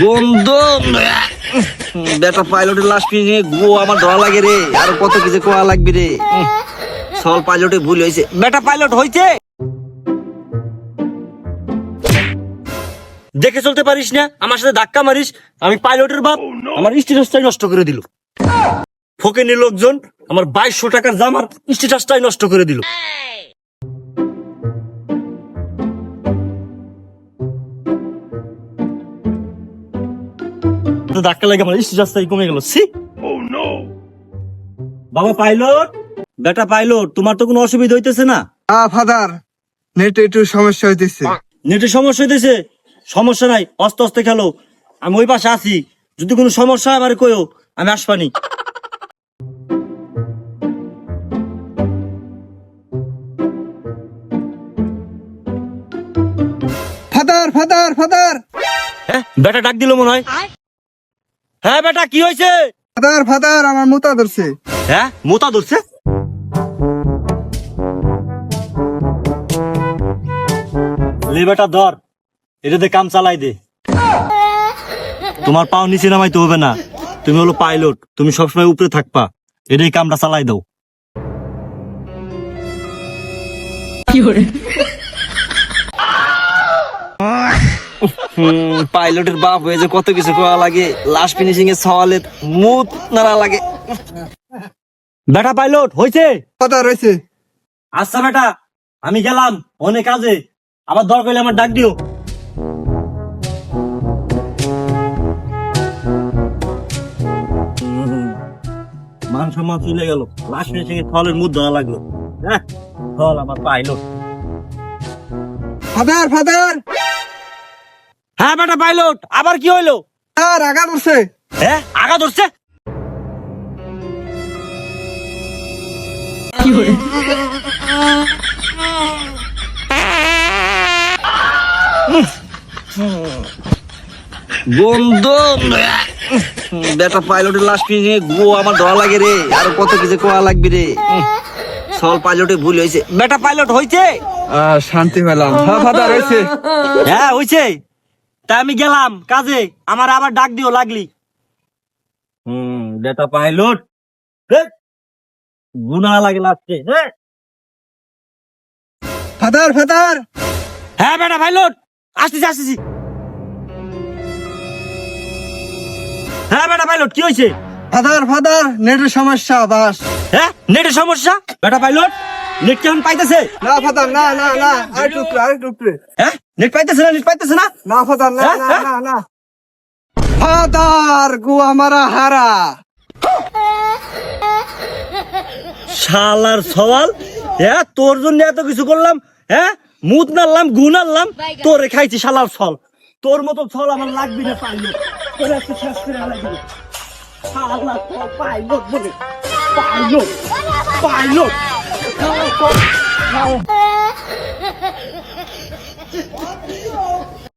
বন্ধু বেটা পাইলটের লাশ নিয়ে গো আমার ধরা লাগে রে, আর কত কিছু কোয়া লাগবে রে। সল পাইলটে ভুল হয়েছে, বেটা পাইলট হয়েছে। দেখে চলতে পারিস না, আমার সাথে ধাক্কা মারিস। আমি পাইলটের বাপ, আমার স্ট্যাটাসটাই নষ্ট করে দিল। ফকেনি লোকজন আমার 2200 টাকার জামার স্ট্যাটাসটাই নষ্ট করে দিল। ধাক্কা লাগে আমার স্ট্যাটাসটাই কমে গেল। বাবা পাইলট, বেটা পাইলট, তোমার তো কোনো অসুবিধা হইতেছে না? ফাদার, নেটে একটু সমস্যা হইতেছে। নেটের সমস্যা হইতেছে? সমস্যা নাই, আস্তে আস্তে খেলো। আমি ওই পাশে আছি, যদি কোনো সমস্যা হয় আমারে কইও, আমি আসবানি। ফাদার ফাদার ফাদার হ্যাঁ, বেটা ডাক দিল মনে হয়। হ্যাঁ বেটা, কি হয়েছে? ফাদার ফাদার, আমার মুতা ধরছে। হ্যাঁ, মোতা ধরছে? লে বেটা ধর, এটাতে কাম চালাই দে। তোমার পাও নিচে নামাইতে হবে না, তুমি হলো পাইলট, তুমি সবসময় উপরে থাকবা। এটাই কামটা চালাই দাও। পাইলটের বাপ হয়ে যে কত কিছু করা লাগে, লাস্ট ফিনিশিং এ সওয়ালের মুখ নাড়া লাগে। বেটা পাইলট হয়েছে? ফাদার হয়েছে। আচ্ছা বেটা, আমি গেলাম অনেক কাজে, আবার দরকার হলে আমার ডাক দিও। মান সম্মান চলে গেল, লাস্ট ফিনিশিং এ সওয়ালের মুখ ধরা লাগলো। হ্যাঁ, সওয়াল আমার পাইলট। ফাদার ফাদার, হ্যাঁ বেটা পাইলট, আবার কি হইলো? আর আগা ধরছে। হ্যাঁ, আগা ধরছে? বন্ধু বেটা পাইলটের লাশ নিয়ে গো আমার ধরা লাগে রে, আর কত কিছু কোয়া লাগবে রে। সল পাইলটে ভুল হয়েছে, বেটা পাইলট হয়েছে। শান্তি পেলাম। হ্যাঁ ফাদার হয়েছে। হ্যাঁ হয়েছে, তা আমি গেলাম কাজে, আমার আবার ডাক দিও লাগলি। বেটা পাইলট গুনা লাগে লাগছে। ফাদার ফাদার, হ্যাঁ বেটা পাইলট, আসতেছি আসতেছি। হ্যাঁ বেটা পাইলট, কি হয়েছে? ফাদার ফাদার, নেটের সমস্যা বাস। হ্যাঁ, নেটের সমস্যা? বেটা পাইলট, নেট কেমন পাইতেছে? না ফাদার, না না না, আর টুকরে আর টুকরে। হ্যাঁ, নেট পাইতেছে না, নেট পাইতেছে না? না ফাদার, না না না না। ফাদার গো আমারা হারা। শালার সওয়াল, হ্যাঁ তোর জন্য এত কিছু করলাম, হ্যাঁ মুদ নাড়লাম, গু নাড়লাম, তোরে খাইছি শালার ছল। তোর মতো ছল আমার লাগবে না পাইলট, তোর একটা শেষ করে লাগবে। শালার ছল পাইলট বলে, পাইলট পাইলট।